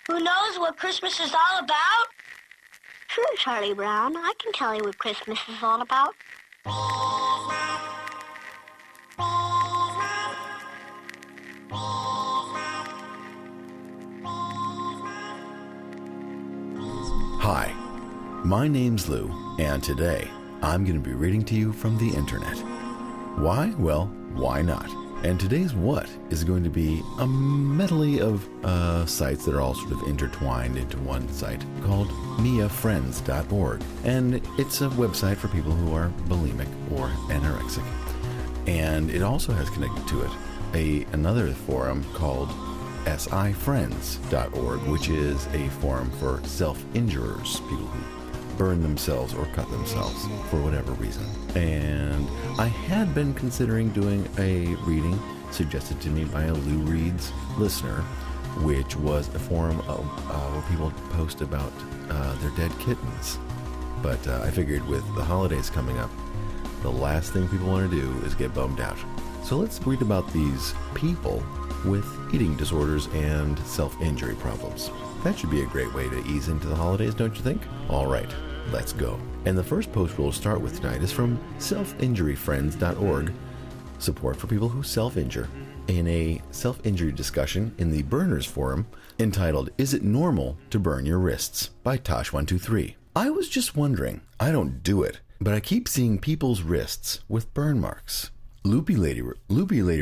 Who knows what Christmas is all about? Sure, Charlie Brown. I can tell you what Christmas is all about. Hi, my name's Lou, and today I'm going to be reading to you from the internet. Why? Well, why not? And today's what is going to be a medley of sites that are all sort of intertwined into one site called miafriends.org. And it's a website for people who are bulimic or anorexic. And it also has connected to it another forum called sifriends.org, which is a forum for self-injurers, people who burn themselves or cut themselves for whatever reason. And I had been considering doing a reading suggested to me by a Lou Reads listener, which was a forum where people post about their dead kittens. But I figured with the holidays coming up, the last thing people want to do is get bummed out. So let's read about these people with eating disorders and self-injury problems. That should be a great way to ease into the holidays, don't you think? All right, let's go. And the first post we'll start with tonight is from selfinjuryfriends.org, support for people who self-injure, in a self-injury discussion in the Burners Forum entitled, Is It Normal to Burn Your Wrists? By Tosh123. I was just wondering, I don't do it, but I keep seeing people's wrists with burn marks. Loopy Lady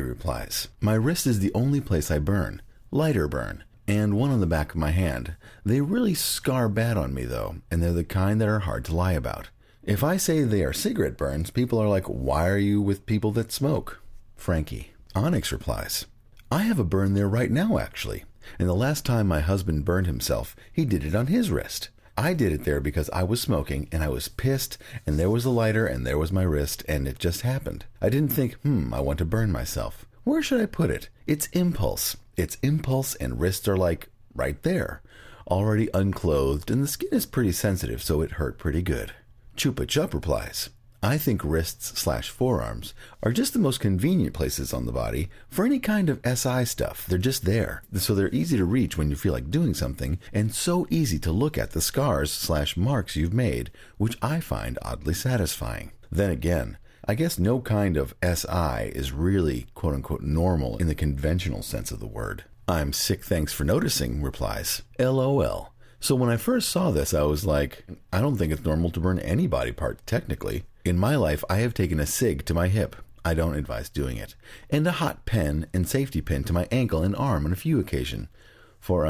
replies, my wrist is the only place I burn, lighter burn, and one on the back of my hand. They really scar bad on me though, and they're the kind that are hard to lie about. If I say they are cigarette burns, people are like, why are you with people that smoke? Frankie. Onyx replies, I have a burn there right now actually, and the last time my husband burned himself, he did it on his wrist. I did it there because I was smoking and I was pissed and there was a lighter and there was my wrist and it just happened. I didn't think, I want to burn myself. Where should I put it? It's impulse. It's impulse and wrists are like right there, already unclothed, and the skin is pretty sensitive, so it hurt pretty good. Chupa Chup replies, I think wrists/forearms are just the most convenient places on the body for any kind of SI stuff. They're just there, so they're easy to reach when you feel like doing something, and so easy to look at the scars/marks you've made, which I find oddly satisfying. Then again, I guess no kind of SI is really quote-unquote normal in the conventional sense of the word. I'm sick, thanks for noticing, replies, LOL. So when I first saw this, I was like, I don't think it's normal to burn any body part, technically. In my life, I have taken a cig to my hip. I don't advise doing it. And a hot pen and safety pin to my ankle and arm on a few occasions. For,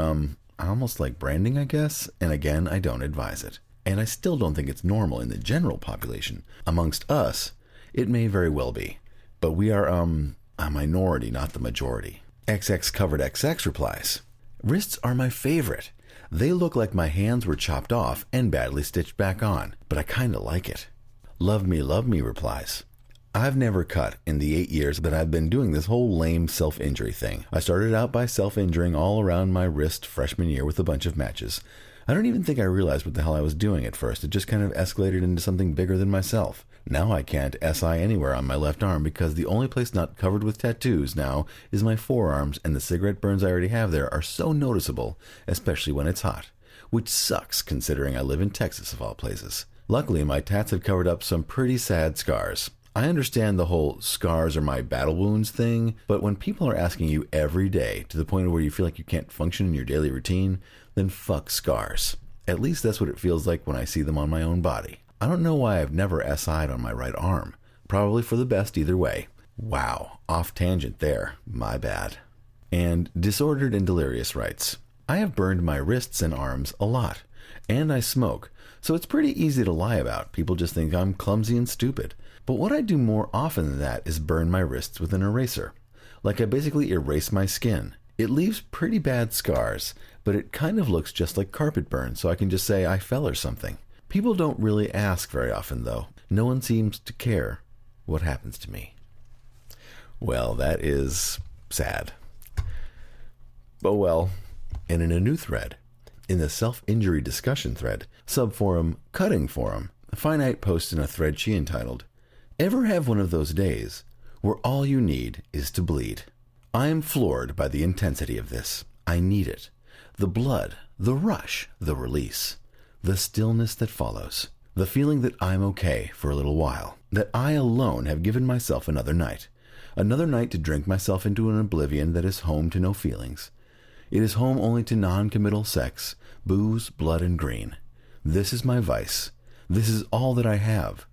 almost like branding, I guess. And again, I don't advise it. And I still don't think it's normal in the general population. Amongst us, it may very well be. But we are, a minority, not the majority. XX Covered XX replies, wrists are my favorite. They look like my hands were chopped off and badly stitched back on, but I kinda like it. Love Me replies, I've never cut in the 8 years that I've been doing this whole lame self-injury thing. I started out by self-injuring all around my wrist freshman year with a bunch of matches. I don't even think I realized what the hell I was doing at first. It just kind of escalated into something bigger than myself. Now I can't SI anywhere on my left arm because the only place not covered with tattoos now is my forearms, and the cigarette burns I already have there are so noticeable, especially when it's hot. Which sucks considering I live in Texas of all places. Luckily, my tats have covered up some pretty sad scars. I understand the whole scars are my battle wounds thing, but when people are asking you every day to the point where you feel like you can't function in your daily routine, then fuck scars. At least that's what it feels like when I see them on my own body. I don't know why I've never SI'd on my right arm. Probably for the best either way. Wow, off tangent there. My bad. And Disordered and Delirious writes, I have burned my wrists and arms a lot, and I smoke, so it's pretty easy to lie about. People just think I'm clumsy and stupid. But what I do more often than that is burn my wrists with an eraser. Like I basically erase my skin. It leaves pretty bad scars, but it kind of looks just like carpet burn, so I can just say I fell or something. People don't really ask very often, though. No one seems to care what happens to me. Well, that is sad. But well, and in a new thread, in the self-injury discussion thread, subforum Cutting Forum, Finite posts in a thread she entitled, Ever have one of those days where all you need is to bleed? I am floored by the intensity of this. I need it. The blood, the rush, the release, the stillness that follows, the feeling that I'm okay for a little while, that I alone have given myself another night to drink myself into an oblivion that is home to no feelings. It is home only to non-committal sex, booze, blood, and green. This is my vice. This is all that I have.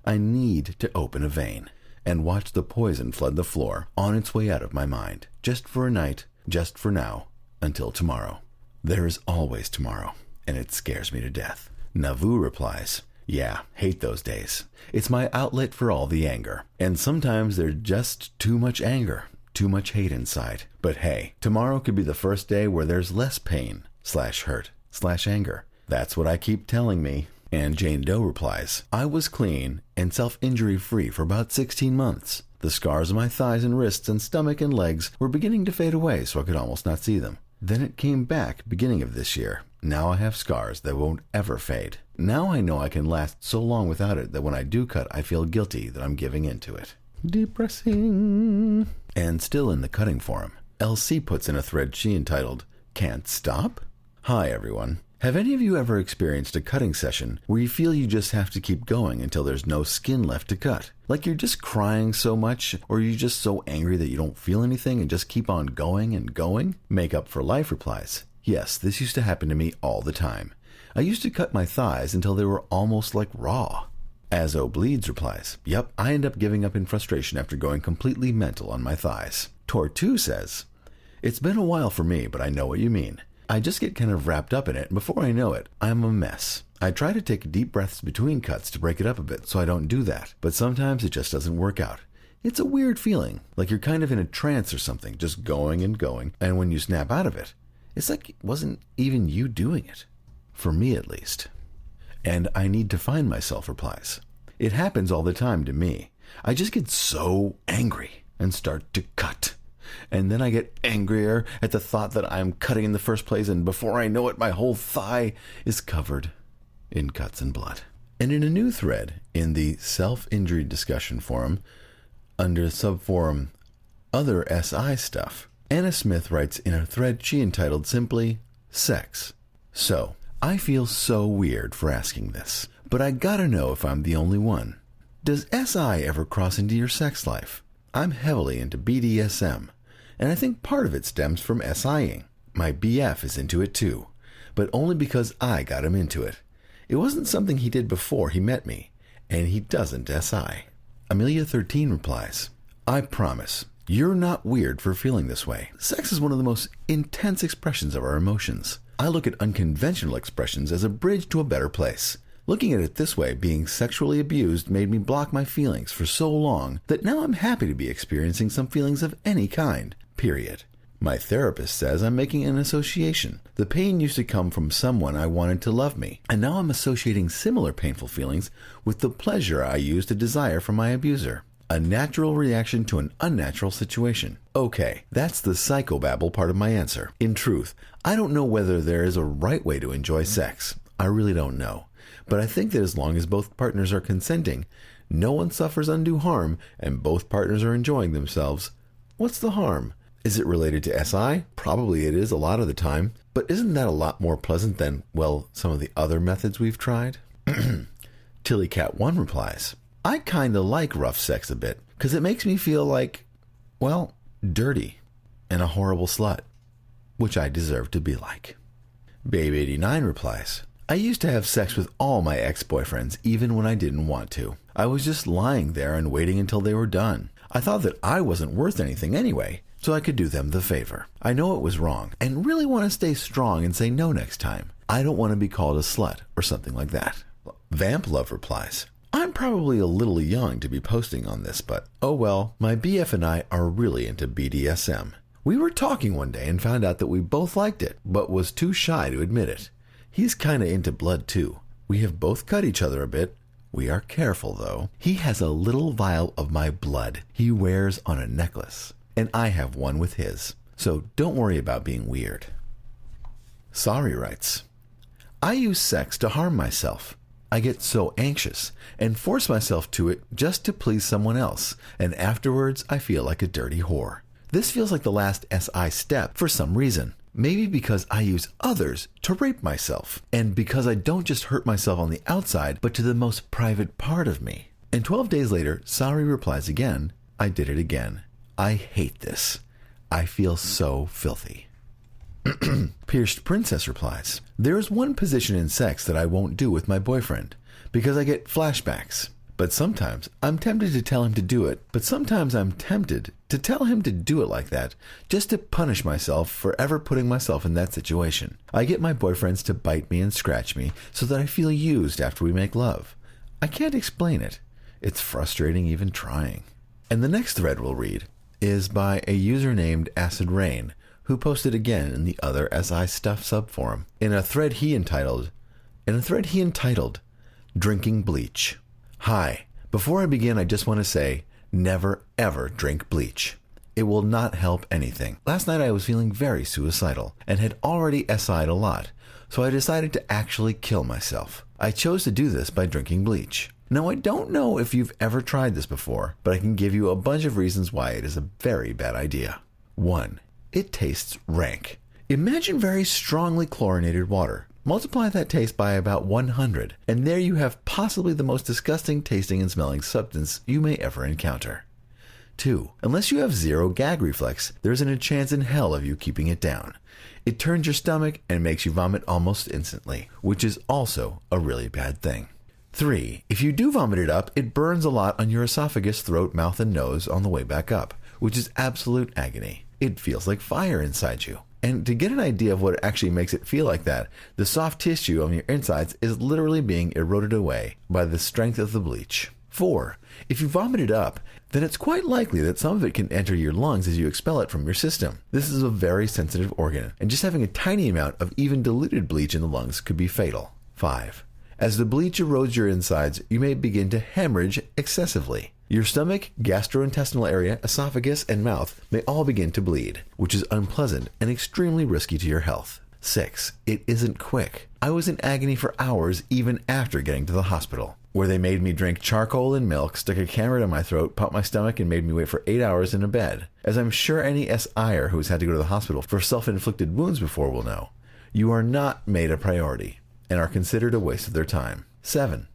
I need to open a vein and watch the poison flood the floor on its way out of my mind, just for a night, just for now, until tomorrow. There is always tomorrow, and it scares me to death. Navu replies, yeah, hate those days. It's my outlet for all the anger. And sometimes there's just too much anger, too much hate inside. But hey, tomorrow could be the first day where there's less pain, /hurt, /anger. That's what I keep telling me. And Jane Doe replies, I was clean and self-injury free for about 16 months. The scars on my thighs and wrists and stomach and legs were beginning to fade away so I could almost not see them. Then it came back beginning of this year. Now I have scars that won't ever fade. Now I know I can last so long without it that when I do cut, I feel guilty that I'm giving into it. Depressing. And still in the cutting forum, LC puts in a thread she entitled, Can't Stop? Hi everyone. Have any of you ever experienced a cutting session where you feel you just have to keep going until there's no skin left to cut? Like you're just crying so much, or you're just so angry that you don't feel anything and just keep on going and going? Makeup for Life replies, yes, this used to happen to me all the time. I used to cut my thighs until they were almost like raw. Azo Bleeds replies, yep, I end up giving up in frustration after going completely mental on my thighs. Tor2 says, it's been a while for me, but I know what you mean. I just get kind of wrapped up in it, and before I know it, I'm a mess. I try to take deep breaths between cuts to break it up a bit so I don't do that, but sometimes it just doesn't work out. It's a weird feeling, like you're kind of in a trance or something, just going and going, and when you snap out of it, it's like it wasn't even you doing it. For me at least. And I need to find myself replies. It happens all the time to me. I just get so angry and start to cut. And then I get angrier at the thought that I'm cutting in the first place, and before I know it, my whole thigh is covered in cuts and blood. And in a new thread in the self-injury discussion forum, under subforum Other SI Stuff, Anna Smith writes in a thread she entitled simply, Sex. So, I feel so weird for asking this, but I gotta know if I'm the only one. Does SI ever cross into your sex life? I'm heavily into BDSM, and I think part of it stems from SIing. My BF is into it too, but only because I got him into it. It wasn't something he did before he met me, and he doesn't SI. Amelia13 replies, I promise, you're not weird for feeling this way. Sex is one of the most intense expressions of our emotions. I look at unconventional expressions as a bridge to a better place. Looking at it this way, being sexually abused made me block my feelings for so long that now I'm happy to be experiencing some feelings of any kind, period. My therapist says I'm making an association. The pain used to come from someone I wanted to love me, and now I'm associating similar painful feelings with the pleasure I used to desire from my abuser. A natural reaction to an unnatural situation. Okay, that's the psychobabble part of my answer. In truth, I don't know whether there is a right way to enjoy sex. I really don't know. But I think that as long as both partners are consenting, no one suffers undue harm, and both partners are enjoying themselves, what's the harm? Is it related to SI? Probably it is a lot of the time. But isn't that a lot more pleasant than, well, some of the other methods we've tried? TillyCat1 replies, I kinda like rough sex a bit, because it makes me feel like, well, dirty and a horrible slut, which I deserve to be like. Babe89 replies, I used to have sex with all my ex-boyfriends, even when I didn't want to. I was just lying there and waiting until they were done. I thought that I wasn't worth anything anyway, so I could do them the favor. I know it was wrong, and really want to stay strong and say no next time. I don't want to be called a slut or something like that. Vamp Love replies, I'm probably a little young to be posting on this, but oh well, my BF and I are really into BDSM. We were talking one day and found out that we both liked it, but was too shy to admit it. He's kinda into blood too. We have both cut each other a bit. We are careful though. He has a little vial of my blood he wears on a necklace, and I have one with his. So don't worry about being weird. Sorry writes, I use sex to harm myself. I get so anxious and force myself to it just to please someone else, and afterwards I feel like a dirty whore. This feels like the last SI step for some reason. Maybe because I use others to rape myself, and because I don't just hurt myself on the outside, but to the most private part of me. And 12 days later, Sari replies again, I did it again. I hate this. I feel so filthy. Pierced Princess replies, there is one position in sex that I won't do with my boyfriend, because I get flashbacks. But sometimes I'm tempted to tell him to do it, like that, just to punish myself for ever putting myself in that situation. I get my boyfriends to bite me and scratch me so that I feel used after we make love. I can't explain it. It's frustrating even trying. And the next thread we'll read is by a user named Acid Rain, who posted again in the other SI Stuff subforum in a thread he entitled Drinking Bleach. Hi, before I begin, I just want to say, never ever drink bleach. It will not help anything. Last night I was feeling very suicidal and had already SI'd a lot, so I decided to actually kill myself. I chose to do this by drinking bleach. Now, I don't know if you've ever tried this before, but I can give you a bunch of reasons why it is a very bad idea. 1. It tastes rank. Imagine very strongly chlorinated water. Multiply that taste by about 100, and there you have possibly the most disgusting tasting and smelling substance you may ever encounter. 2. Unless you have zero gag reflex, there isn't a chance in hell of you keeping it down. It turns your stomach and makes you vomit almost instantly, which is also a really bad thing. 3. If you do vomit it up, it burns a lot on your esophagus, throat, mouth, and nose on the way back up, which is absolute agony. It feels like fire inside you. And to get an idea of what actually makes it feel like that, the soft tissue on your insides is literally being eroded away by the strength of the bleach. 4. If you vomit it up, then it's quite likely that some of it can enter your lungs as you expel it from your system. This is a very sensitive organ, and just having a tiny amount of even diluted bleach in the lungs could be fatal. 5. As the bleach erodes your insides, you may begin to hemorrhage excessively. Your stomach, gastrointestinal area, esophagus, and mouth may all begin to bleed, which is unpleasant and extremely risky to your health. 6. It isn't quick. I was in agony for hours even after getting to the hospital, where they made me drink charcoal and milk, stuck a camera to my throat, pumped my stomach, and made me wait for 8 hours in a bed. As I'm sure any SIer who's had to go to the hospital for self-inflicted wounds before will know, you are not made a priority and are considered a waste of their time. 7.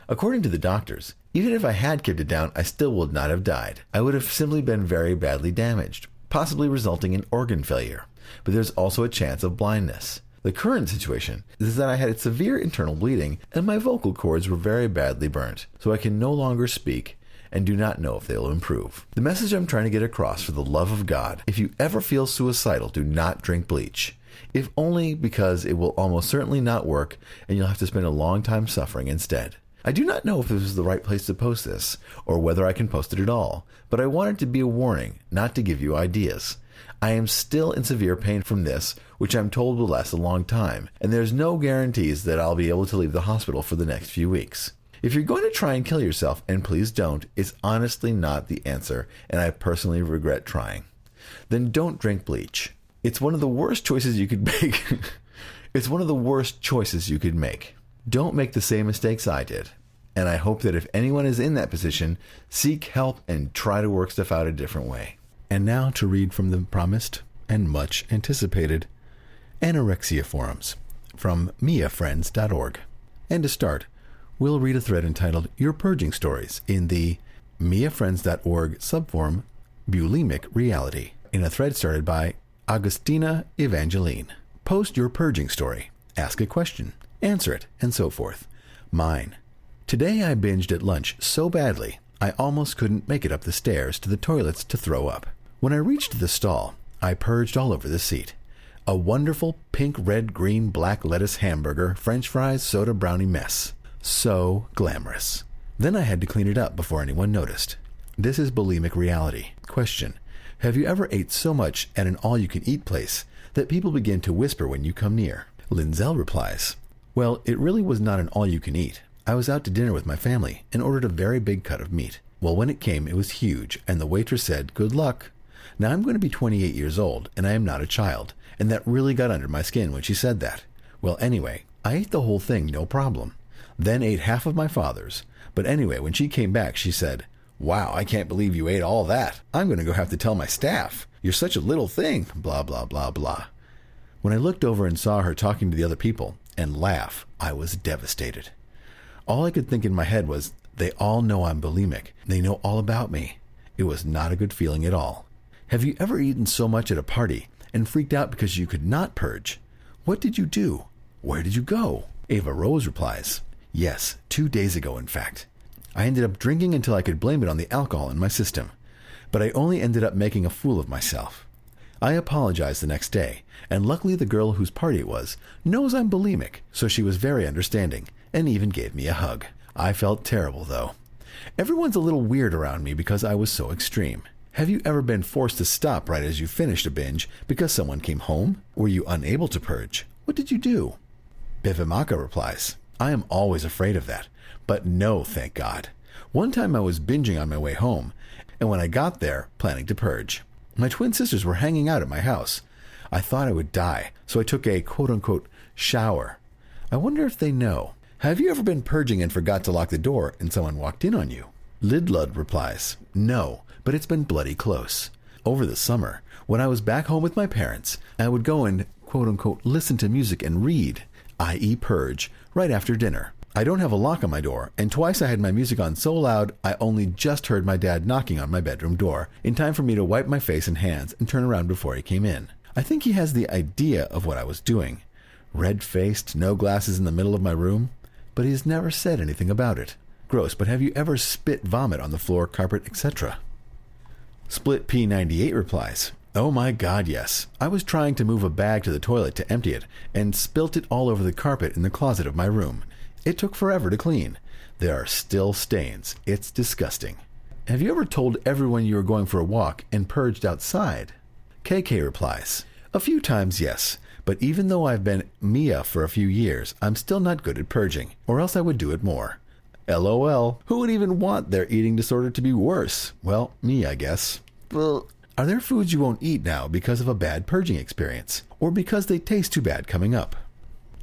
According to the doctors, even if I had kept it down, I still would not have died. I would have simply been very badly damaged, possibly resulting in organ failure. But there's also a chance of blindness. The current situation is that I had severe internal bleeding and my vocal cords were very badly burnt, so I can no longer speak and do not know if they will improve. The message I'm trying to get across, for the love of God, if you ever feel suicidal, do not drink bleach. If only because it will almost certainly not work and you'll have to spend a long time suffering instead. I do not know if this is the right place to post this, or whether I can post it at all, but I want it to be a warning, not to give you ideas. I am still in severe pain from this, which I'm told will last a long time, and there's no guarantees that I'll be able to leave the hospital for the next few weeks. If you're going to try and kill yourself, and please don't, it's honestly not the answer, and I personally regret trying. Then don't drink bleach. It's one of the worst choices you could make. It's one of the worst choices you could make. Don't make the same mistakes I did. And I hope that if anyone is in that position, seek help and try to work stuff out a different way. And now to read from the promised and much anticipated anorexia forums from miafriends.org. And to start, we'll read a thread entitled Your Purging Stories in the miafriends.org subforum Bulimic Reality, in a thread started by Augustina Evangeline. Post your purging story. Ask a question. Answer it, and so forth. Mine. Today I binged at lunch so badly, I almost couldn't make it up the stairs to the toilets to throw up. When I reached the stall, I purged all over the seat. A wonderful pink, red, green, black lettuce hamburger, french fries, soda brownie mess. So glamorous. Then I had to clean it up before anyone noticed. This is bulimic reality. Question. Have you ever ate so much at an all-you-can-eat place that people begin to whisper when you come near? Linzel replies, well, it really was not an all-you-can-eat. I was out to dinner with my family and ordered a very big cut of meat. Well, when it came, it was huge, and the waitress said, good luck. Now, I'm going to be 28 years old, and I am not a child, and that really got under my skin when she said that. Well, anyway, I ate the whole thing, no problem. Then ate half of my father's. But anyway, when she came back, she said, wow, I can't believe you ate all that. I'm going to go have to tell my staff. You're such a little thing, blah, blah, blah, blah. When I looked over and saw her talking to the other people and laugh, I was devastated. All I could think in my head was, they all know I'm bulimic. They know all about me. It was not a good feeling at all. Have you ever eaten so much at a party and freaked out because you could not purge? What did you do? Where did you go? Ava Rose replies, yes, 2 days ago, in fact. I ended up drinking until I could blame it on the alcohol in my system, but I only ended up making a fool of myself. I apologized the next day, and luckily the girl whose party it was knows I'm bulimic, so she was very understanding and even gave me a hug. I felt terrible, though. Everyone's a little weird around me because I was so extreme. Have you ever been forced to stop right as you finished a binge because someone came home? Were you unable to purge? What did you do? Bivimaka replies, I am always afraid of that, but no, thank God. One time I was binging on my way home, and when I got there, planning to purge. My twin sisters were hanging out at my house. I thought I would die, so I took a quote-unquote shower. I wonder if they know. Have you ever been purging and forgot to lock the door and someone walked in on you? Lidlud replies, no, but it's been bloody close. Over the summer, when I was back home with my parents, I would go and quote-unquote listen to music and read, i.e. purge, right after dinner. I don't have a lock on my door, and twice I had my music on so loud I only just heard my dad knocking on my bedroom door, in time for me to wipe my face and hands and turn around before he came in. I think he has the idea of what I was doing. Red-faced, no glasses in the middle of my room, but he has never said anything about it. Gross, but have you ever spit vomit on the floor, carpet, etc.? Split P98 replies, oh my God, yes. I was trying to move a bag to the toilet to empty it and spilt it all over the carpet in the closet of my room. It took forever to clean. There are still stains. It's disgusting. Have you ever told everyone you were going for a walk and purged outside? KK replies, a few times, yes. But even though I've been Mia for a few years, I'm still not good at purging, or else I would do it more. LOL. Who would even want their eating disorder to be worse? Well, me, I guess. Well, are there foods you won't eat now because of a bad purging experience, or because they taste too bad coming up?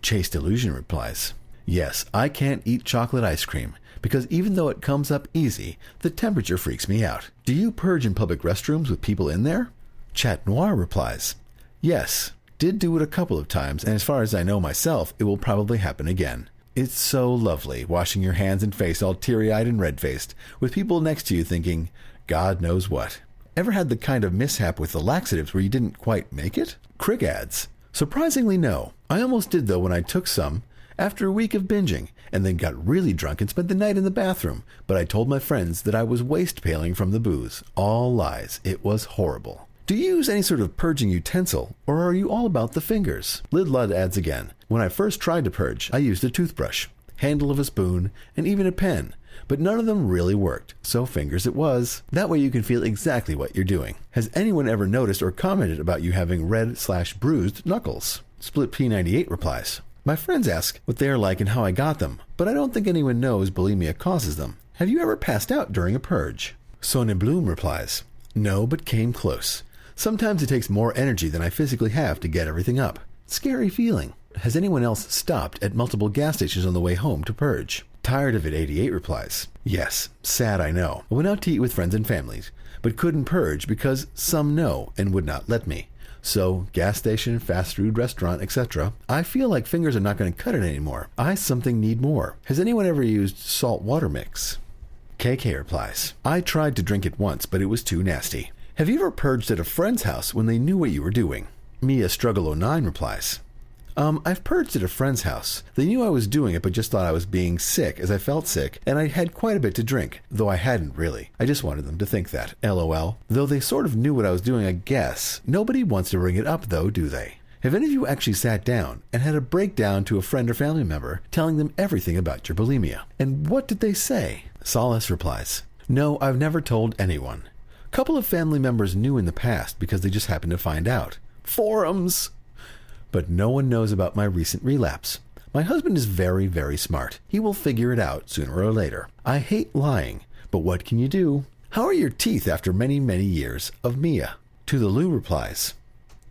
Chase Delusion replies, yes, I can't eat chocolate ice cream, because even though it comes up easy, the temperature freaks me out. Do you purge in public restrooms with people in there? Chat Noir replies, yes, did do it a couple of times, and as far as I know myself, it will probably happen again. It's so lovely washing your hands and face all teary-eyed and red-faced, with people next to you thinking, God knows what. Ever had the kind of mishap with the laxatives where you didn't quite make it? Crick adds, surprisingly no. I almost did though when I took some, after a week of binging, and then got really drunk and spent the night in the bathroom, but I told my friends that I was waist-paling from the booze. All lies. It was horrible. Do you use any sort of purging utensil, or are you all about the fingers? Lidlud adds again, when I first tried to purge, I used a toothbrush, handle of a spoon, and even a pen, but none of them really worked, so fingers it was. That way you can feel exactly what you're doing. Has anyone ever noticed or commented about you having red/bruised knuckles? Split P98 replies, my friends ask what they are like and how I got them, but I don't think anyone knows bulimia causes them. Have you ever passed out during a purge? Sonny Bloom replies, no, but came close. Sometimes it takes more energy than I physically have to get everything up. Scary feeling. Has anyone else stopped at multiple gas stations on the way home to purge? Tired of it 88 replies, yes, sad I know. I went out to eat with friends and families, but couldn't purge because some know and would not let me. So, gas station, fast food restaurant, etc. I feel like fingers are not going to cut it anymore. I something need more. Has anyone ever used salt water mix? KK replies, I tried to drink it once, but it was too nasty. Have you ever purged at a friend's house when they knew what you were doing? Mia Struggle 09 replies, I've purged at a friend's house. They knew I was doing it, but just thought I was being sick as I felt sick, and I had quite a bit to drink, though I hadn't really. I just wanted them to think that. LOL. Though they sort of knew what I was doing, I guess. Nobody wants to bring it up, though, do they? Have any of you actually sat down and had a breakdown to a friend or family member, telling them everything about your bulimia? And what did they say? Solace replies, no, I've never told anyone. Couple of family members knew in the past because they just happened to find out. Forums! But no one knows about my recent relapse. My husband is very, very smart. He will figure it out sooner or later. I hate lying, but what can you do? How are your teeth after many, many years of Mia? To the Lou replies,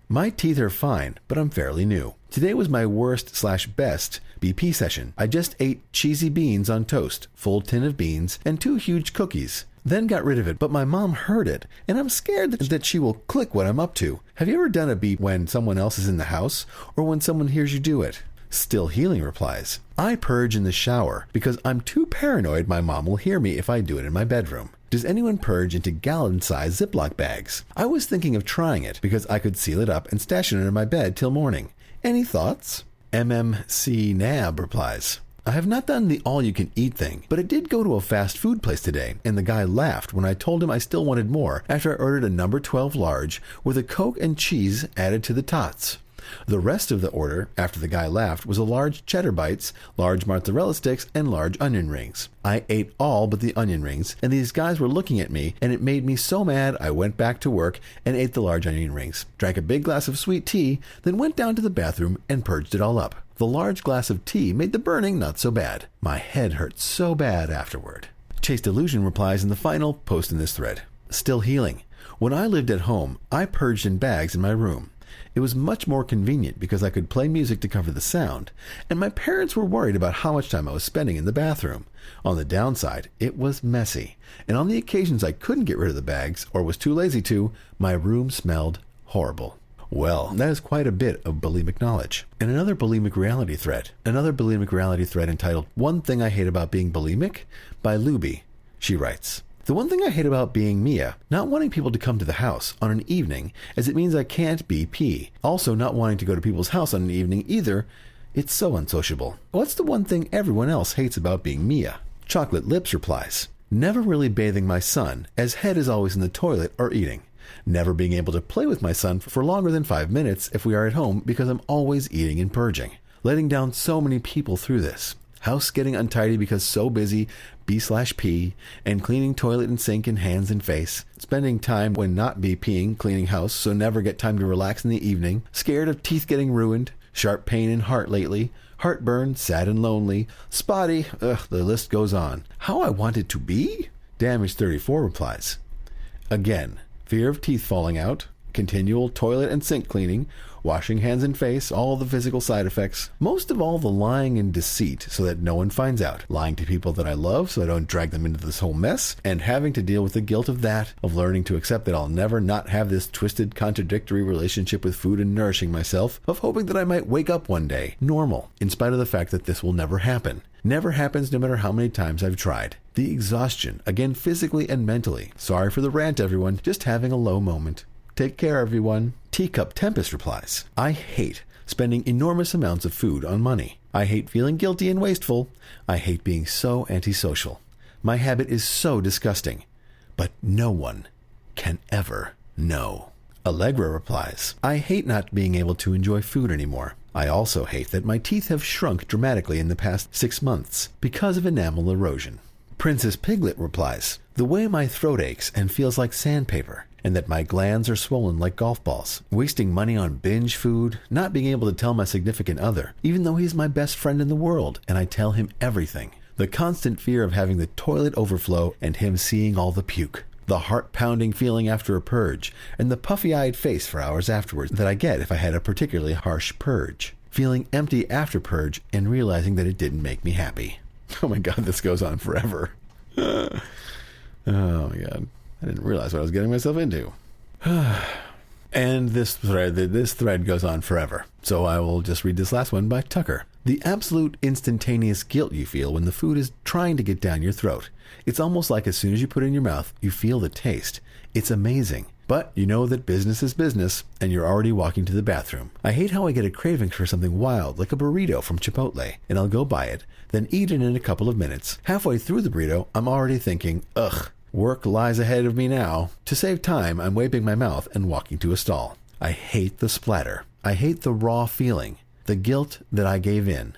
my teeth are fine, but I'm fairly new. Today was my worst/best BP session. I just ate cheesy beans on toast, full tin of beans, and 2 huge cookies. then got rid of it, but my mom heard it, and I'm scared that she will click what I'm up to. Have you ever done a beep when someone else is in the house, or when someone hears you do it? Still Healing replies, I purge in the shower because I'm too paranoid my mom will hear me if I do it in my bedroom. Does anyone purge into gallon-sized Ziploc bags? I was thinking of trying it because I could seal it up and stash it under my bed till morning. Any thoughts? MMC Nab replies, I have not done the all-you-can-eat thing, but I did go to a fast food place today, and the guy laughed when I told him I still wanted more after I ordered a number 12 large with a Coke and cheese added to the tots. The rest of the order, after the guy laughed, was a large cheddar bites, large mozzarella sticks, and large onion rings. I ate all but the onion rings, and these guys were looking at me, and it made me so mad I went back to work and ate the large onion rings, drank a big glass of sweet tea, then went down to the bathroom and purged it all up. The large glass of tea made the burning not so bad. My head hurt so bad afterward. Chase Delusion replies in the final post in this thread. Still Healing. When I lived at home, I purged in bags in my room. It was much more convenient because I could play music to cover the sound, and my parents were worried about how much time I was spending in the bathroom. On the downside, it was messy, and on the occasions I couldn't get rid of the bags or was too lazy to, my room smelled horrible. Well, that is quite a bit of bulimic knowledge. And another bulimic reality thread entitled One Thing I Hate About Being Bulimic by Luby. She writes, the one thing I hate about being Mia, not wanting people to come to the house on an evening, as it means I can't be P. Also not wanting to go to people's house on an evening either. It's so unsociable. What's the one thing everyone else hates about being Mia? Chocolate Lips replies, never really bathing my son, as head is always in the toilet or eating. Never being able to play with my son for longer than 5 minutes if we are at home because I'm always eating and purging. Letting down so many people through this. House getting untidy because so busy, B/P, and cleaning toilet and sink and hands and face. Spending time when not be peeing, cleaning house, so never get time to relax in the evening. Scared of teeth getting ruined. Sharp pain in heart lately. Heartburn, sad and lonely. Spotty, the list goes on. How I want it to be? Damage 34 replies. Again, fear of teeth falling out. Continual toilet and sink cleaning, washing hands and face, all the physical side effects. Most of all, the lying and deceit so that no one finds out. Lying to people that I love so I don't drag them into this whole mess, and having to deal with the guilt of that, of learning to accept that I'll never not have this twisted, contradictory relationship with food and nourishing myself, of hoping that I might wake up one day, normal, in spite of the fact that this will never happen. Never happens no matter how many times I've tried. The exhaustion, again physically and mentally. Sorry for the rant, everyone, just having a low moment. Take care, everyone. Teacup Tempest replies, I hate spending enormous amounts of food on money. I hate feeling guilty and wasteful. I hate being so antisocial. My habit is so disgusting. But no one can ever know. Allegra replies, I hate not being able to enjoy food anymore. I also hate that my teeth have shrunk dramatically in the past 6 months because of enamel erosion. Princess Piglet replies, the way my throat aches and feels like sandpaper, and that my glands are swollen like golf balls, wasting money on binge food, not being able to tell my significant other, even though he's my best friend in the world, and I tell him everything. The constant fear of having the toilet overflow and him seeing all the puke. The heart-pounding feeling after a purge, and the puffy-eyed face for hours afterwards that I get if I had a particularly harsh purge. Feeling empty after purge and realizing that it didn't make me happy. Oh my god, this goes on forever. Oh my god. I didn't realize what I was getting myself into. And this thread goes on forever. So I will just read this last one by Tucker. The absolute instantaneous guilt you feel when the food is trying to get down your throat. It's almost like as soon as you put it in your mouth, you feel the taste. It's amazing. But you know that business is business, and you're already walking to the bathroom. I hate how I get a craving for something wild, like a burrito from Chipotle, and I'll go buy it, then eat it in a couple of minutes. Halfway through the burrito, I'm already thinking, ugh, work lies ahead of me now. To save time, I'm wiping my mouth and walking to a stall. I hate the splatter. I hate the raw feeling. The guilt that I gave in.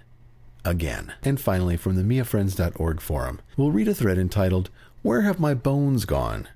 Again. And finally, from the miafriends.org forum, we'll read a thread entitled, Where Have My Bones Gone?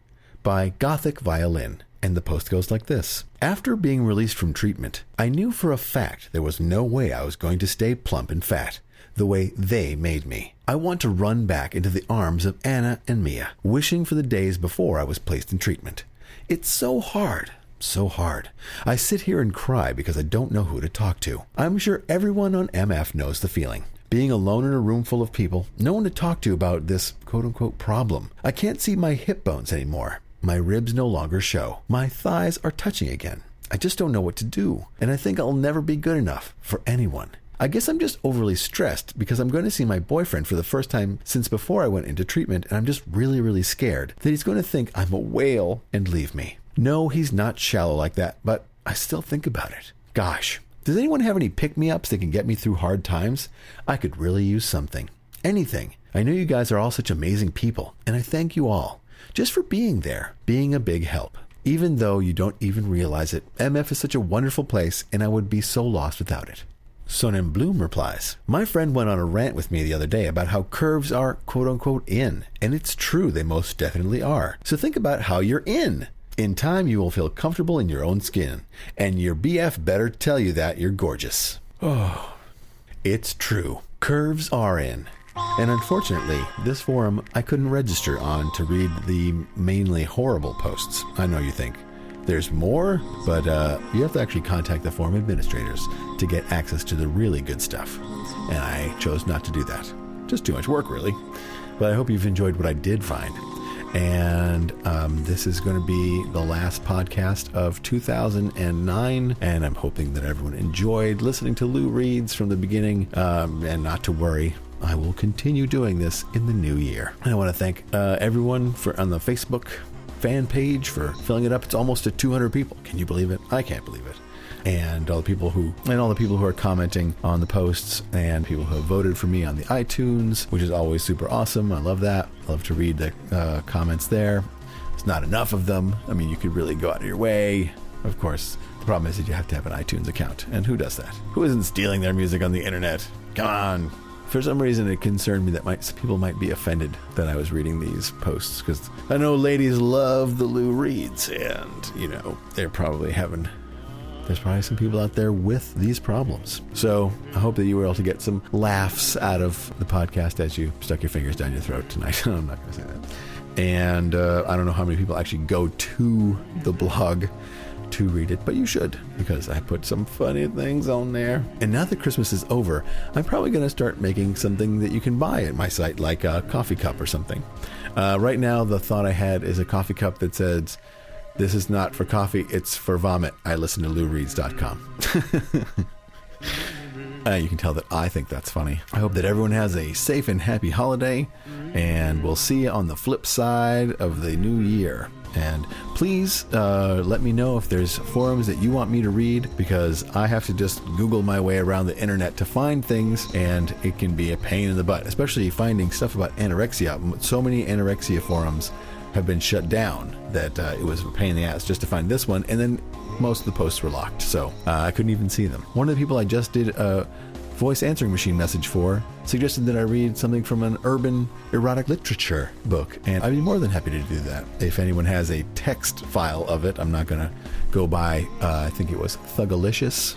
By Gothic Violin. And the post goes like this. After being released from treatment, I knew for a fact there was no way I was going to stay plump and fat, the way they made me. I want to run back into the arms of Anna and Mia, wishing for the days before I was placed in treatment. It's so hard. So hard. I sit here and cry because I don't know who to talk to. I'm sure everyone on MF knows the feeling. Being alone in a room full of people, no one to talk to about this quote-unquote problem. I can't see my hip bones anymore. My ribs no longer show. My thighs are touching again. I just don't know what to do, and I think I'll never be good enough for anyone. I guess I'm just overly stressed because I'm going to see my boyfriend for the first time since before I went into treatment, and I'm just really, really scared that he's going to think I'm a whale and leave me. No, he's not shallow like that, but I still think about it. Gosh, does anyone have any pick-me-ups that can get me through hard times? I could really use something. Anything. I know you guys are all such amazing people, and I thank you all just for being there, being a big help. Even though you don't even realize it, MF is such a wonderful place, and I would be so lost without it. Sonnen Bloom replies, my friend went on a rant with me the other day about how curves are quote-unquote in, and it's true, they most definitely are. So think about how you're in. In time, you will feel comfortable in your own skin, and your BF better tell you that you're gorgeous. Oh, it's true. Curves are in. And unfortunately, this forum I couldn't register on to read the mainly horrible posts. I know you think there's more, but you have to actually contact the forum administrators to get access to the really good stuff. And I chose not to do that. Just too much work, really. But I hope you've enjoyed what I did find. And this is going to be the last podcast of 2009, and I'm hoping that everyone enjoyed listening to Lou Reads from the beginning, and not to worry, I will continue doing this in the new year. And I want to thank everyone on the Facebook fan page for filling it up. It's almost at 200 people. Can you believe it? I can't believe it. And all the people who are commenting on the posts, and people who have voted for me on the iTunes, which is always super awesome. I love that. I love to read the comments there. It's not enough of them. I mean, you could really go out of your way. Of course, the problem is that you have to have an iTunes account. And who does that? Who isn't stealing their music on the internet? Come on. For some reason, it concerned me that people might be offended that I was reading these posts, because I know ladies love the Lou Reads, and, there's probably some people out there with these problems. So I hope that you were able to get some laughs out of the podcast as you stuck your fingers down your throat tonight. I'm not going to say that. And I don't know how many people actually go to the blog to read it, but you should, because I put some funny things on there. And now that Christmas is over, I'm probably going to start making something that you can buy at my site, like a coffee cup or something. Right now, the thought I had is a coffee cup that says, "This is not for coffee, it's for vomit. I listen to LouReads.com." You can tell that I think that's funny. I hope that everyone has a safe and happy holiday, and we'll see you on the flip side of the new year. And please let me know if there's forums that you want me to read, because I have to just Google my way around the internet to find things, and it can be a pain in the butt, especially finding stuff about anorexia. So many anorexia forums have been shut down that it was a pain in the ass just to find this one, and then most of the posts were locked, so I couldn't even see them. One of the people I just did a voice answering machine message for suggested that I read something from an urban erotic literature book, and I'd be more than happy to do that. If anyone has a text file of it, I'm not going to go by, I think it was Thugalicious,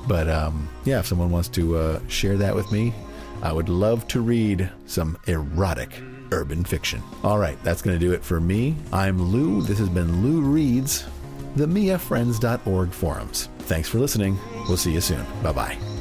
but yeah, if someone wants to share that with me, I would love to read some erotic urban fiction. All right, that's going to do it for me. I'm Lou. This has been Lou Reads, the MiaFriends.org forums. Thanks for listening. We'll see you soon. Bye-bye.